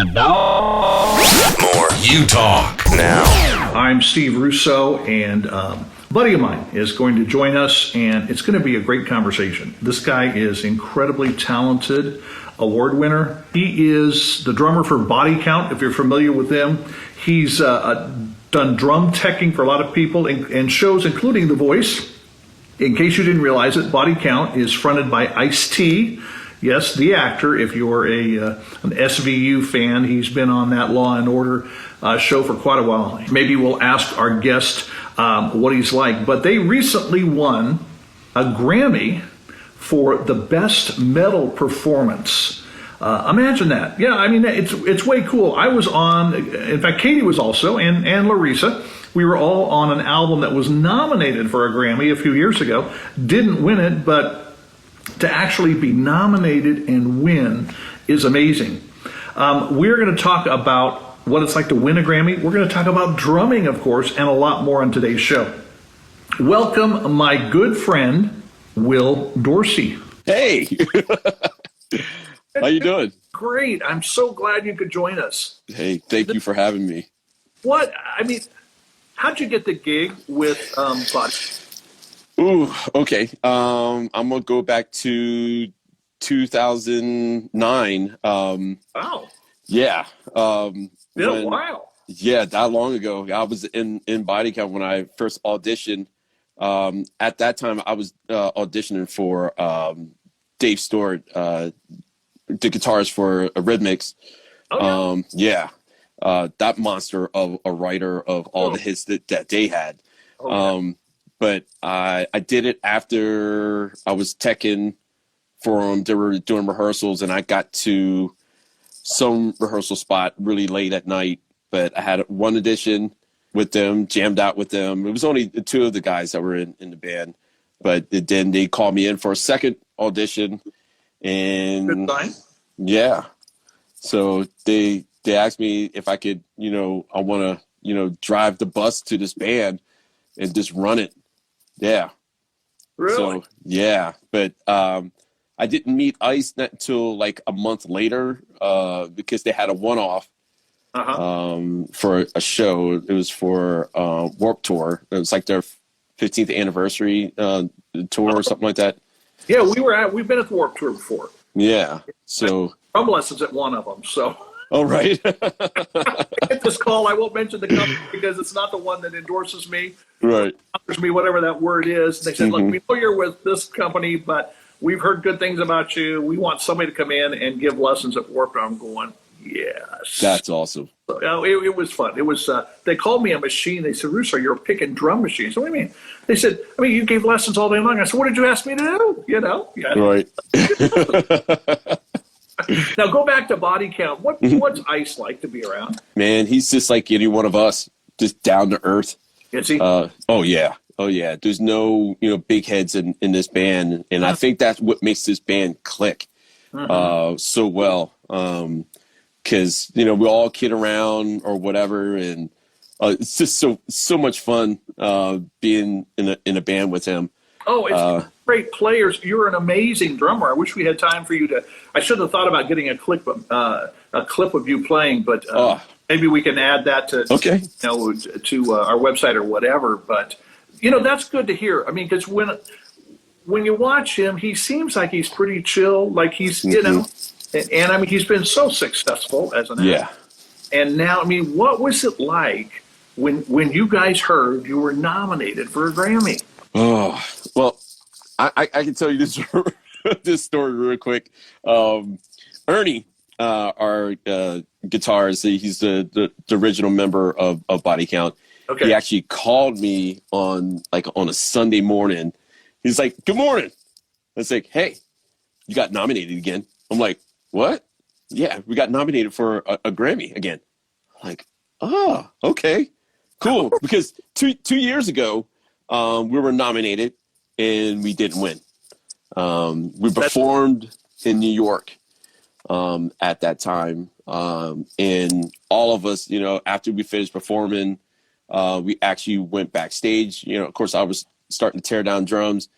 And now, more Utalk. Now. I'm Steve Russo, and a buddy of mine is going to join us, and it's going to be a great conversation. This guy is incredibly talented, award winner. He is the drummer for Body Count, if you're familiar with them. He's done drum teching for a lot of people and shows, including The Voice. In case you didn't realize it, Body Count is fronted by Ice-T. Yes, the actor. If you're an SVU fan, he's been on that Law and Order show for quite a while. Maybe we'll ask our guest what he's like. But they recently won a Grammy for the best metal performance. Imagine that. Yeah, I mean, it's way cool. I was on, in fact, Katie was also, and Larissa. We were all on an album that was nominated for a Grammy a few years ago. Didn't win it, but to actually be nominated and win is amazing. We're going to talk about what it's like to win a Grammy. We're going to talk about drumming, of course, and a lot more on today's show. Welcome, my good friend, Will Dorsey. Hey, how you doing? Great. I'm so glad you could join us. Hey, thank you for having me. How'd you get the gig with Body? Ooh, okay. I'm gonna go back to 2009. Wow. Yeah. Been a while. Yeah, that long ago. I was in Body Count when I first auditioned. At that time, I was auditioning for Dave Stewart, the guitarist for Rhythmics. Oh, yeah. That monster of a writer of all the hits that they had. But I did it after I was teching for them. They were doing rehearsals, and I got to some rehearsal spot really late at night. But I had one audition with them, jammed out with them. It was only two of the guys that were in the band. But then they called me in for a second audition. And good time. Yeah. So they asked me if I could, I want to, drive the bus to this band and just run it. Yeah. Really? So, yeah. But I didn't meet Ice until like a month later because they had a one-off for a show. It was for Warped Tour. It was like their 15th anniversary tour or something like that. Yeah, we've been at the Warped Tour before. Yeah. So drum lessons at one of them, so. Oh, right. I get this call. I won't mention the company because it's not the one that endorses me. Right. Endorses me, whatever that word is. They said, look, we know you're with this company, but we've heard good things about you. We want somebody to come in and give lessons at Warped. I'm going, yes. That's awesome. So, it was fun. It was. They called me a machine. They said, Russo, you're a pick and drum machine. So what do you mean? They said, you gave lessons all day long. I said, what did you ask me to do? Yeah. Right. Now go back to Body Count. What's Ice like to be around? Man, he's just like any one of us, just down to earth. Is he? Oh yeah. There's no big heads in this band, and I think that's what makes this band click so well. Because we all kid around or whatever, and it's just so much fun being in a band with him. Oh, it's great players. You're an amazing drummer. I wish we had time for you to. I should have thought about getting a clip of you playing, but maybe we can add that to to our website or whatever. But that's good to hear. I mean, because when you watch him, he seems like he's pretty chill. Like he's and I mean he's been so successful as an actor. And now, I mean, what was it like when you guys heard you were nominated for a Grammy? Oh, well, I can tell you this this story real quick. Ernie, our guitarist, he's the original member of Body Count. Okay. He actually called me on a Sunday morning. He's like, "Good morning." I was like, "Hey, you got nominated again." I'm like, "What?" "Yeah, we got nominated for a Grammy again." I'm like, "Oh, okay, cool." Because two years ago, we were nominated and we didn't win. We performed in New York at that time. And all of us, after we finished performing, we actually went backstage. Of course, I was starting to tear down drums.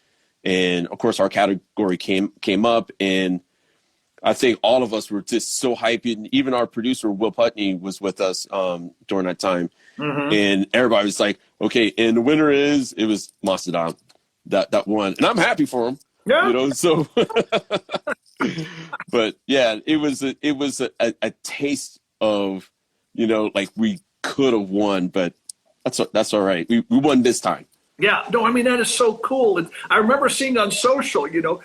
And, of course, our category came up. And I think all of us were just so hyped. And even our producer, Will Putney, was with us during that time. Mm-hmm. And everybody was like, okay, and the winner it was Mastodon that won. And I'm happy for him. Yeah. So, but yeah, it was a taste of, like we could have won, but that's all right. We won this time. Yeah, no, I mean, that is so cool. And I remember seeing on social, you're going,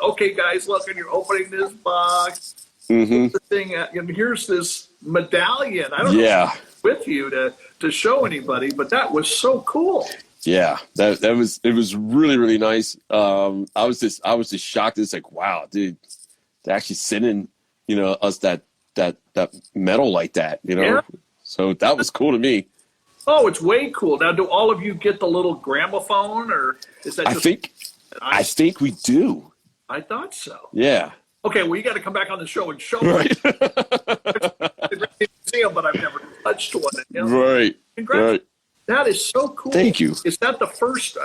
okay, guys, look, and you're opening this box. Mm-hmm. The thing, here's this medallion. I don't know if it's with you to show anybody, but that was so cool. Yeah, it was really, really nice. I was just shocked. It's like, wow, dude, they're actually sending, us that medal like that, Yeah. So that was cool to me. Oh, it's way cool. Now, do all of you get the little gramophone, or is that just... I think we do. I thought so. Yeah. Okay, well, you got to come back on the show and show me. Right. I've seen them, but I've never touched one. Right. Congrats. Right. That is so cool. Thank you. Is that the first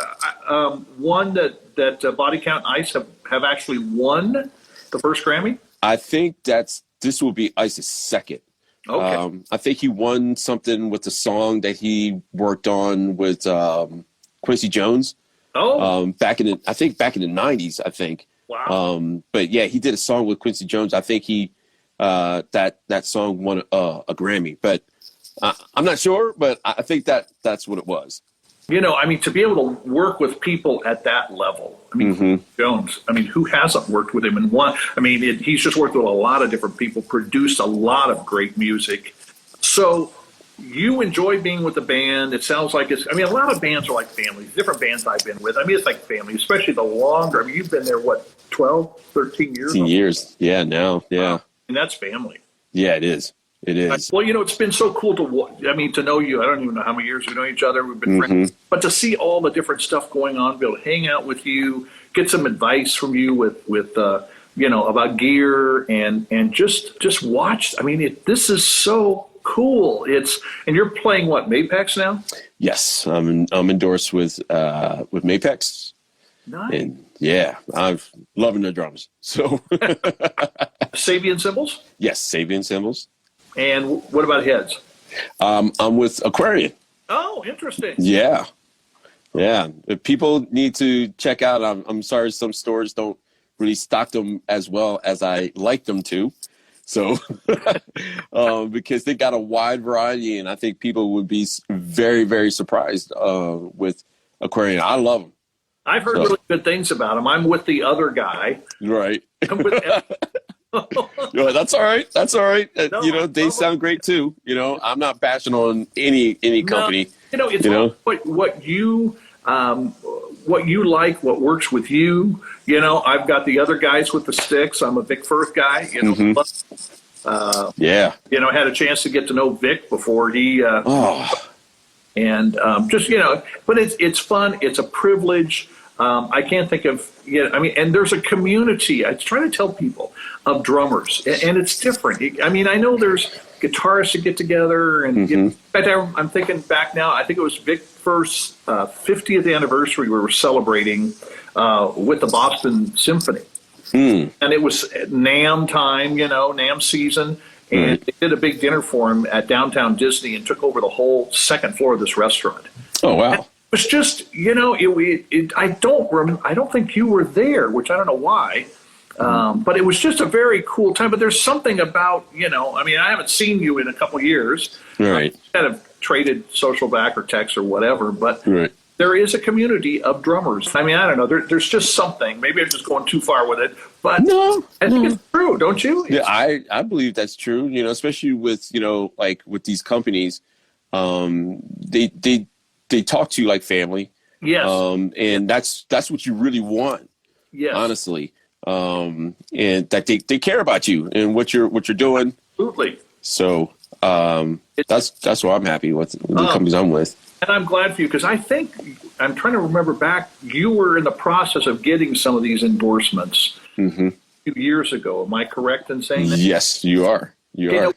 one that Body Count Ice have actually won the first Grammy? I think this will be Ice's second. Okay. I think he won something with the song that he worked on with Quincy Jones. Oh. Back in the 90s, I think. Wow. But yeah, he did a song with Quincy Jones. I think he that song won a Grammy, but I'm not sure. But I think that's what it was. I mean, to be able to work with people at that level. I mean, mm-hmm. Jones. I mean, who hasn't worked with him and won? I mean, he's just worked with a lot of different people, produced a lot of great music. So you enjoy being with the band. It sounds like a lot of bands are like families. Different bands I've been with. I mean, it's like family, especially the longer. I mean, you've been there, 12, 13 years? 13 years. Yeah, now. Yeah. And that's family. Yeah, it is. It is. Well, it's been so cool to know you. I don't even know how many years we've known each other. We've been friends. But to see all the different stuff going on, be able to hang out with you, get some advice from you with about gear and just watch. I mean, this is so cool. And you're playing what, Mapex now? Yes, I'm endorsed with Mapex. Nice. And yeah, I'm loving the drums. So Sabian cymbals? Yes, Sabian cymbals. And what about heads? I'm with Aquarian. Oh, interesting. Yeah. If people need to check out. I'm sorry, some stores don't really stock them as well as I like them to. So, because they got a wide variety, and I think people would be very, very surprised with Aquarian. I love them. I've heard really good things about them. I'm with the other guy. Right. That's all right. That's all right. They sound great too. I'm not bashing on any company. It's what you like, what works with you. I've got the other guys with the sticks. I'm a Vic Firth guy. Mm-hmm. Yeah. I had a chance to get to know Vic before he. And but it's fun. It's a privilege. I can't think of, and there's a community. I try to tell people of drummers, and it's different. I know there's guitarists that get together, and in fact, I'm thinking back now. I think it was Vic Firth's 50th anniversary we were celebrating with the Boston Symphony, and it was NAMM time, NAMM season. And they did a big dinner for him at downtown Disney and took over the whole second floor of this restaurant. Oh, wow. And it was just, I don't think you were there, which I don't know why. But it was just a very cool time. But there's something about, I haven't seen you in a couple of years. Right. Kind of traded social back or text or whatever. But there is a community of drummers. I don't know. There's just something. Maybe I'm just going too far with it. But I think it's true, don't you? Yeah, I believe that's true. Especially with like with these companies, they talk to you like family. Yes. And that's what you really want. Yes. Honestly, and that they care about you and what you're doing. Absolutely. So that's why I'm happy with the companies I'm with. And I'm glad for you because I think I'm trying to remember back. You were in the process of getting some of these endorsements a few years ago. Am I correct in saying that? Yes, you are. You are.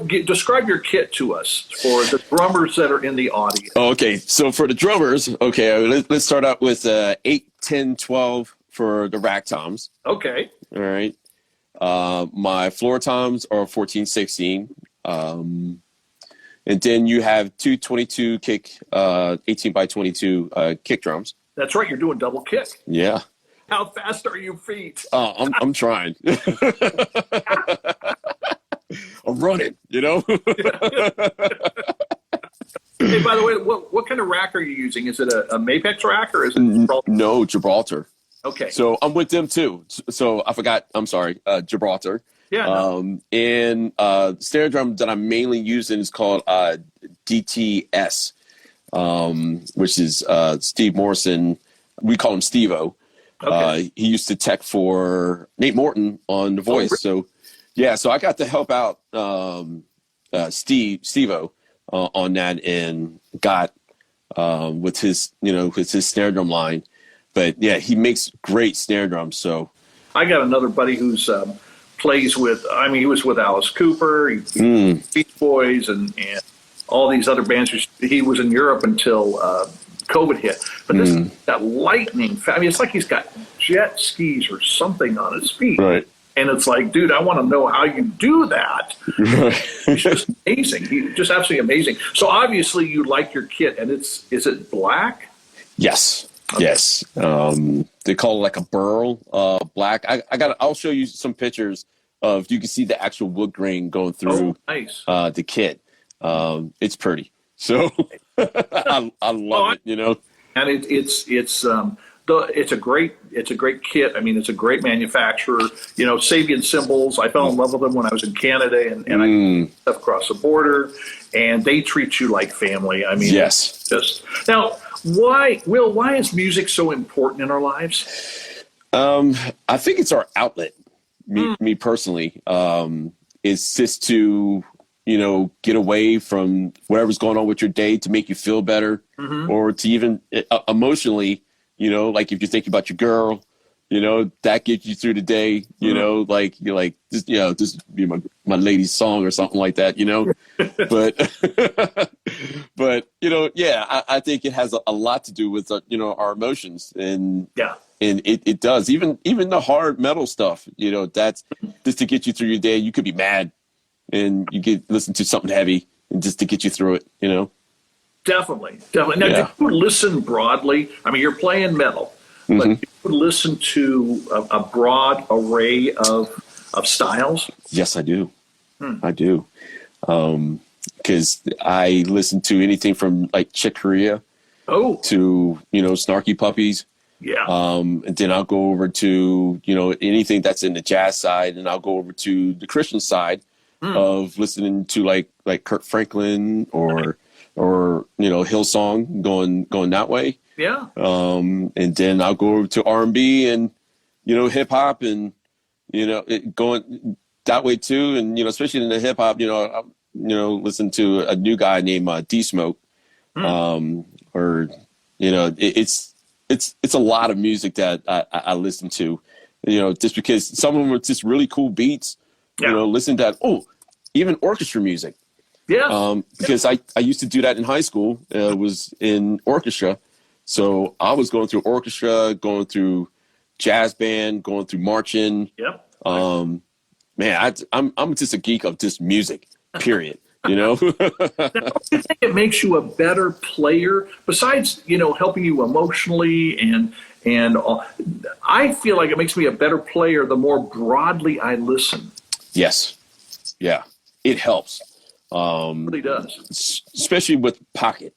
Describe your kit to us for the drummers that are in the audience. Okay, so for the drummers, let's start out with 8, 10, 12 for the rack toms. Okay. All right. My floor toms are 14/16. And then you have two 22 kick, 18 by 22 kick drums. That's right. You're doing double kick. Yeah. How fast are you feet? I'm trying. I'm running, you know? Hey, by the way, what kind of rack are you using? Is it a Mapex rack or is it Gibraltar? No, Gibraltar. Okay. So I'm with them too. So I forgot. I'm sorry, Gibraltar. Yeah. No. And snare drum that I'm mainly using is called DTS, which is Steve Morrison. We call him Steve-O. Okay. He used to tech for Nate Morton on The Voice. Really? So yeah, so I got to help out Steve-O on that, and got with his snare drum line. But yeah, he makes great snare drums. So I got another buddy who's plays with. I mean, he was with Alice Cooper, Beach Boys, and all these other bands. He was in Europe until COVID hit. But this that lightning. I mean, it's like he's got jet skis or something on his feet. right. And it's like, dude, I want to know how you do that. He's just amazing. He's just absolutely amazing. So obviously you like your kit, and is it black? Yes. Okay. Yes. They call it like a burl, black. I'll show you some pictures of, you can see the actual wood grain going through nice. The kit. It's pretty. So I love it, you know. And it's a great kit. I mean, it's a great manufacturer. You know, Sabian cymbals. I fell in love with them when I was in Canada, and I did stuff across the border, and they treat you like family. I mean, yes. Just now, why is music so important in our lives? I think it's our outlet. Me personally, it's just to, you know, get away from whatever's going on with your day, to make you feel better, or to even emotionally, you know, like if you're thinking about your girl, you know, that gets you through the day, you know, like you're like, this, you know, this would be my lady's song or something like that, you know. but you know, yeah, I think it has a lot to do with you know, our emotions, and it does. Even the hard metal stuff, you know, that's just to get you through your day. You could be mad, and you listen to something heavy, and just to get you through it, you know. Definitely. Now, do you listen broadly? I mean, you're playing metal, but you listen to a broad array of styles? Yes, I do. I do. Because I listen to anything from like Chick Corea to, you know, Snarky Puppies. Yeah. And then I'll go over to, you know, anything that's in the jazz side, and I'll go over to the Christian side of listening to like Kirk Franklin or you know, Hillsong, going that way. Yeah. And then I'll go over to R&B and, you know, hip hop, and, you know, going that way too. And, you know, especially in the hip hop, you know, listen to a new guy named D Smoke, or, you know, it's a lot of music that I listen to, you know, just because some of them are just really cool beats, you know, listen to that. Even orchestra music. Yeah. Because I used to do that in high school. Was in orchestra. So I was going through orchestra, going through jazz band, going through marching. Yep. Man, I'm just a geek of just music, period. You know? Do you think it makes you a better player, besides, you know, helping you emotionally and I feel like it makes me a better player the more broadly I listen. Yes. Yeah. It helps. It really does. Especially with pocket.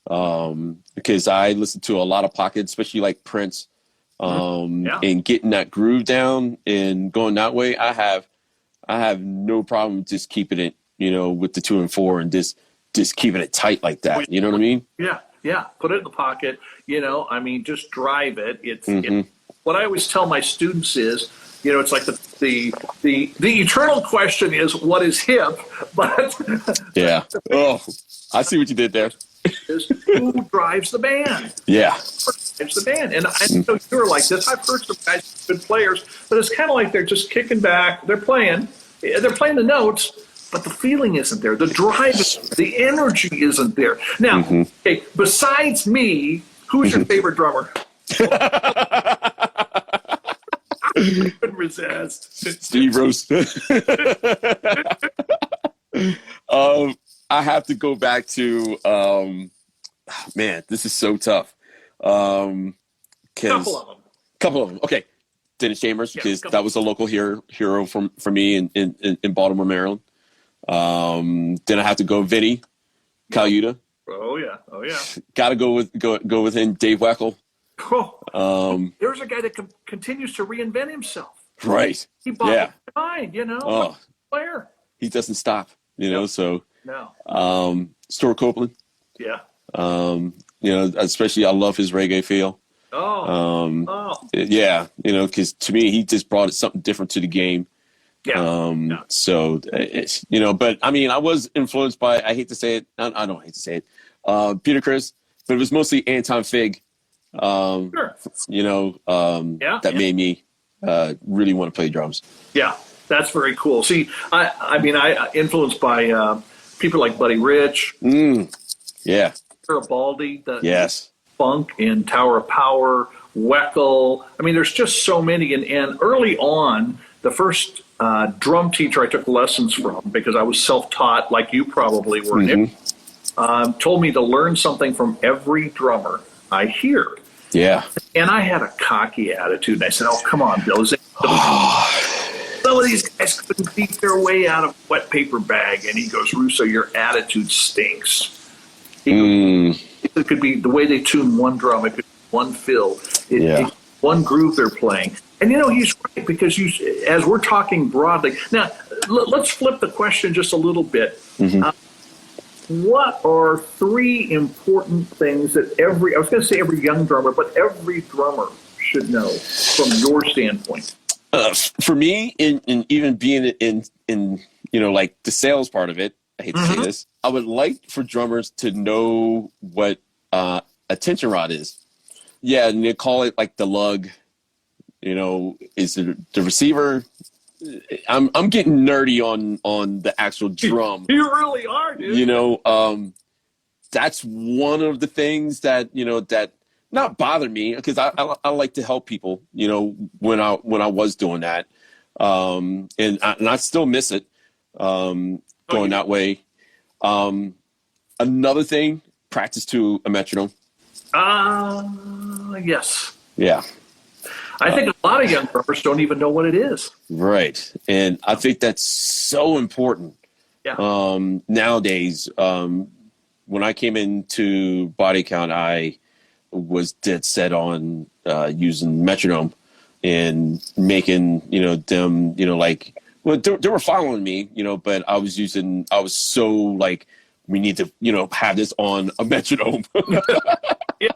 Because I listen to a lot of pocket, especially like Prince. And getting that groove down and going that way, I have no problem just keeping it, you know, with the 2 and 4, and just keeping it tight like that. You know what I mean? Yeah. Put it in the pocket. You know, I mean, just drive it. It's what I always tell my students is, you know, it's like the eternal question is, what is hip? But yeah. Oh, I see what you did there. Is who drives the band? Yeah. Drives the band. And I know you're like this. I've heard some guys, good players, but it's kind of like they're just kicking back. They're playing the notes, but the feeling isn't there. The drive, the energy isn't there. Now, okay, besides me, who's your favorite drummer? I couldn't resist. Steve Rose. I have to go back to, man, this is so tough. Couple of them. Okay. Dennis Chambers, because that was a local hero for me in Baltimore, Maryland. Then I have to go Vinny Colaiuta. Oh yeah. Got to go with him. Dave Weckl. There's a guy that continues to reinvent himself. Right. He bought mind, player. He doesn't stop, So no. Stuart Copeland. Yeah. Especially I love his reggae feel. Yeah, because to me he just brought something different to the game. Yeah. So it's, but I mean, I was influenced by, I hate to say it, I don't hate to say it, Peter Criss, but it was mostly Anton Fig. Sure. That made me really want to play drums. Yeah, that's very cool. See, I influenced by people like Buddy Rich. Yeah. Garibaldi. Yes. Funk and Tower of Power, Weckl. I mean, there's just so many. And early on, the first drum teacher I took lessons from, because I was self-taught like you probably were, told me to learn something from every drummer I hear. Yeah. And I had a cocky attitude. And I said, oh, come on, Bill. Some of these guys couldn't beat their way out of a wet paper bag. And he goes, Russo, your attitude stinks. It could be the way they tune one drum. It could be one fill. It's one groove they're playing. And, he's right, because as we're talking broadly. Now, let's flip the question just a little bit. What are three important things that I was going to say every young drummer, but every drummer should know from your standpoint? For me, in even being in like the sales part of it, I hate to say this, I would like for drummers to know what a tension rod is. Yeah, and they call it like the lug. Is it the receiver? I'm getting nerdy on the actual drum. You really are, dude. That's one of the things that that not bother me, because I like to help people. When I was doing that, and I still miss it. Going that way. Another thing, practice to a metronome. Yes. Yeah. I think a lot of young drummers don't even know what it is. Right. And I think that's so important. Yeah. Nowadays, when I came into Body Count, I was dead set on using metronome and making, them, well, they were following me, but I was so like, we need to, have this on a metronome. Yeah.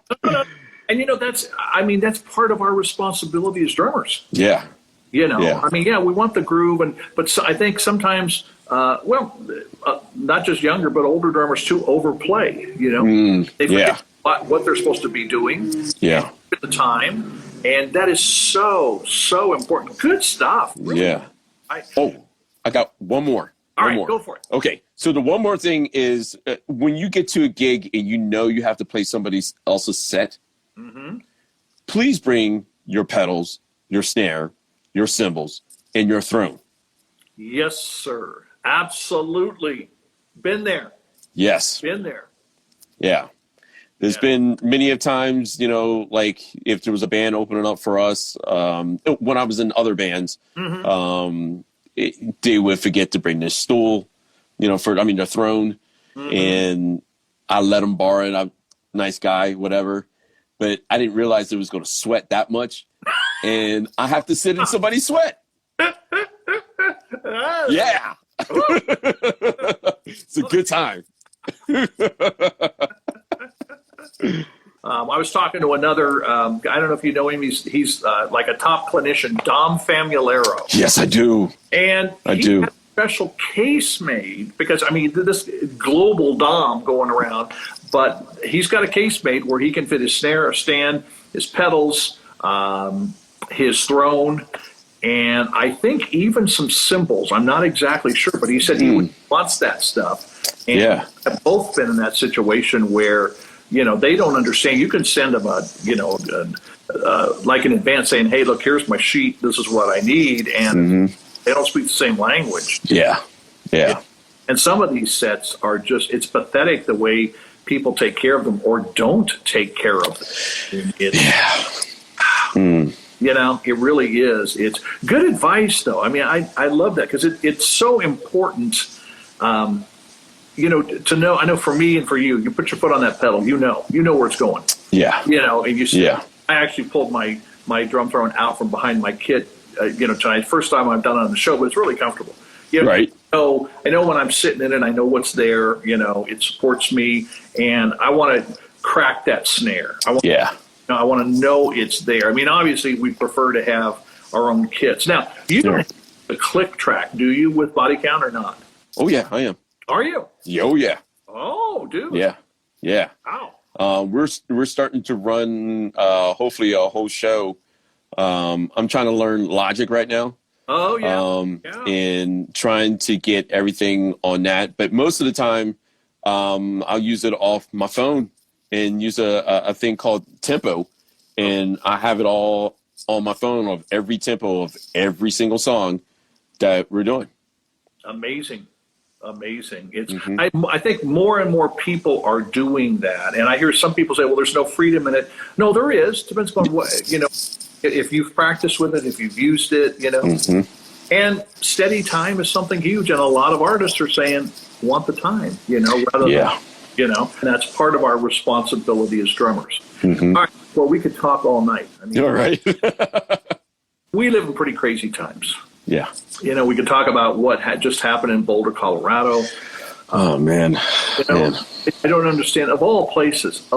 And, that's part of our responsibility as drummers. Yeah. We want the groove, but I think sometimes, not just younger, but older drummers too overplay, They forget what they're supposed to be doing. Yeah. At the time. And that is so, so important. Good stuff. Really. Yeah. I got one more. All right, go for it. Okay, so the one more thing is when you get to a gig and you have to play somebody else's set, please bring your pedals, your snare, your cymbals, and your throne. Yes, sir. Absolutely. Been there. Yes. Been there. Yeah. There's been many of times, like if there was a band opening up for us, when I was in other bands, they would forget to bring their stool, their throne, and I let them borrow it. I'm a nice guy, whatever. But I didn't realize it was going to sweat that much, and I have to sit in somebody's sweat. Yeah. It's a good time. I was talking to another, I don't know if you know him, he's like a top clinician, Dom Famularo. Yes, I do. And I do. Had a special case made, because, this global Dom going around, but he's got a case made where he can fit his snare, a stand, his pedals, his throne, and I think even some cymbals. I'm not exactly sure, but he said he wants that stuff. And I've both been in that situation where they don't understand. You can send them like in advance saying, hey, look, here's my sheet. This is what I need. And they don't speak the same language. Yeah. And some of these sets are just, it's pathetic the way people take care of them or don't take care of them. It really is. It's good advice, though. I mean, I love that because it's so important, to know. I know for me and for you, you put your foot on that pedal, you know where it's going. Yeah. And you see, I actually pulled my drum throne out from behind my kit, tonight. First time I've done it on the show, but it's really comfortable. Right. So I know when I'm sitting in it, I know what's there. It supports me, and I want to crack that snare. I want to know it's there. I mean, obviously, we prefer to have our own kits. Now, you don't have a click track, do you, with body count or not? Oh yeah, I am. Are you? Oh yeah. Oh, dude. Yeah. Wow. We're starting to run hopefully a whole show. I'm trying to learn Logic right now. Oh yeah. And trying to get everything on that, but most of the time, I'll use it off my phone and use a thing called Tempo, and I have it all on my phone of every tempo of every single song that we're doing. Amazing. It's I think more and more people are doing that, and I hear some people say, well, there's no freedom in it. No, there is. Depends on what, if you've practiced with it, if you've used it, and steady time is something huge, and a lot of artists are saying want the time, rather than, and that's part of our responsibility as drummers. All right, well, we could talk all night. I mean, all right. We live in pretty crazy times. Yeah. We could talk about what had just happened in Boulder, Colorado. Oh, man. I don't understand. Of all places,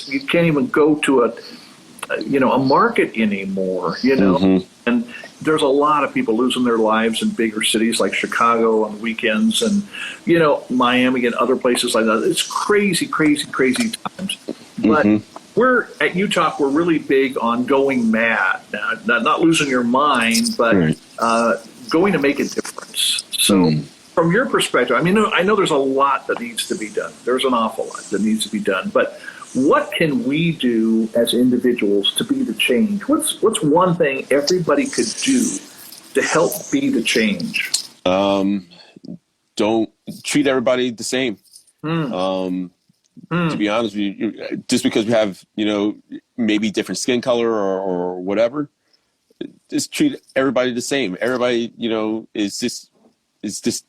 you can't even go to a market anymore, and there's a lot of people losing their lives in bigger cities like Chicago on weekends and, Miami and other places like that. It's crazy, crazy, crazy times. But we're at Utalk, we're really big on going mad, not losing your mind, but going to make a difference. So from your perspective, I mean, I know there's a lot that needs to be done. There's an awful lot that needs to be done, but what can we do as individuals to be the change? What's one thing everybody could do to help be the change? Don't treat everybody the same. To be honest with you, just because we have, maybe different skin color or whatever, just treat everybody the same. Everybody, is just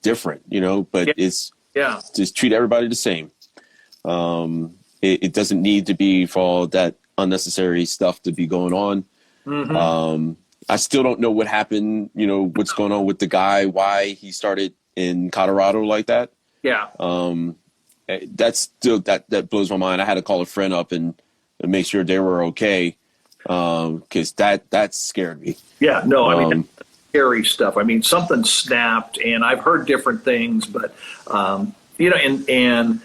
different, but it's just treat everybody the same. It doesn't need to be for all that unnecessary stuff to be going on. I still don't know what happened, what's going on with the guy, why he started in Colorado like that. Yeah. That's still, that blows my mind. I had to call a friend up and make sure they were okay. Cause that scared me. Yeah, no, I mean, scary stuff. I mean, something snapped and I've heard different things, but, and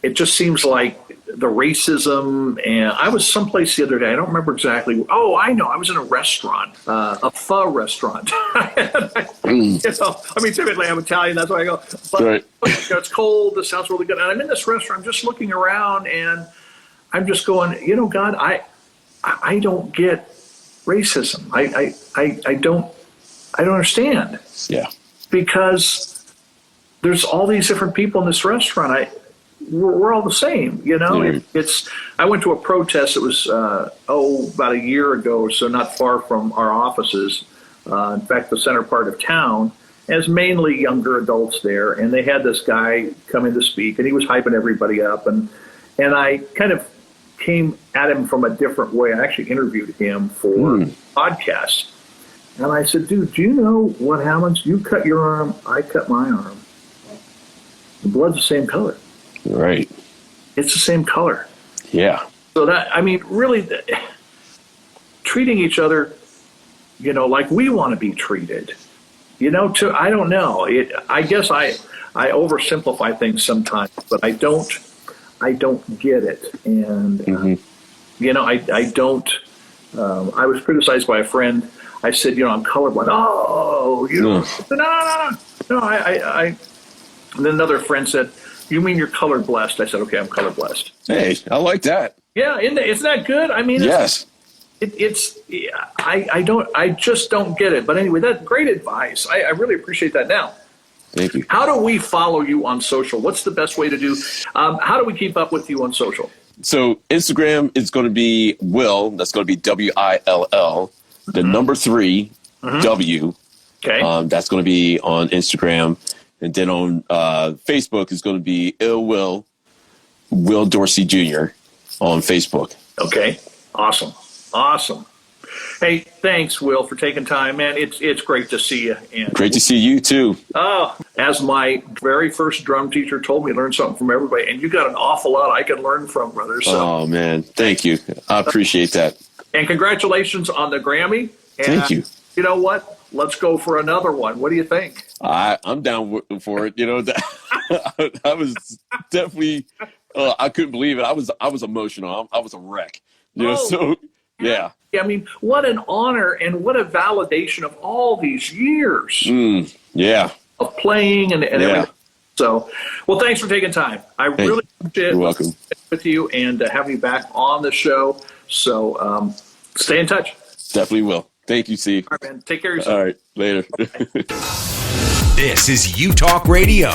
it just seems like the racism. And I was someplace the other day, I don't remember exactly. Oh, I know. I was in a restaurant, a pho restaurant. I mean, typically I'm Italian. That's why I go. But it's cold. This sounds really good. And I'm in this restaurant, I'm just looking around, and I'm just going, God, I don't get racism. I don't understand. Yeah. Because there's all these different people in this restaurant. We're all the same, I went to a protest. It was, about a year ago or so, not far from our offices. In fact, the center part of town, as mainly younger adults there. And they had this guy come in to speak, and he was hyping everybody up. And I kind of came at him from a different way. I actually interviewed him for podcasts. And I said, dude, do you know what happens? You cut your arm, I cut my arm. The blood's the same color. Right. It's the same color. Yeah. So really treating each other, like we want to be treated, I don't know. I guess I oversimplify things sometimes, but I don't get it. And, I don't, I was criticized by a friend. I said, I'm colorblind. Oh, no. And then another friend said, You mean you're color blessed? I said, okay, I'm color blessed. Hey, I like that. Yeah, isn't that good? I mean, Yes. I just don't get it. But anyway, that's great advice. I really appreciate that. Now, Thank you. how do we follow you on social? What's the best way to do? How do we keep up with you on social? So Instagram is going to be Will. That's going to be WILL. The number 3 W. Okay. That's going to be on Instagram. And then on Facebook is going to be Will Dorsey Jr. on Facebook. Okay. Awesome. Hey, thanks, Will, for taking time, man. It's great to see you. And Great to see you too. oh, as my very first drum teacher told me, learn something from everybody, and you got an awful lot I can learn from, brother. So, Oh man, thank you. I appreciate that. and congratulations on the Grammy. And Thank you. You know what? Let's go for another one. What do you think? I'm down for it. You know, I was definitely. I couldn't believe it. I was emotional. I was a wreck. You know, so yeah. I mean, what an honor and what a validation of all these years Yeah. of playing and Yeah. everything. So, well, thanks for taking time. I really appreciate it. You're welcome. With you and having you back on the show. So, stay in touch. Definitely will. Thank you, Steve. All right, man. Take care of yourself. All right. Later. This is Utalk Radio.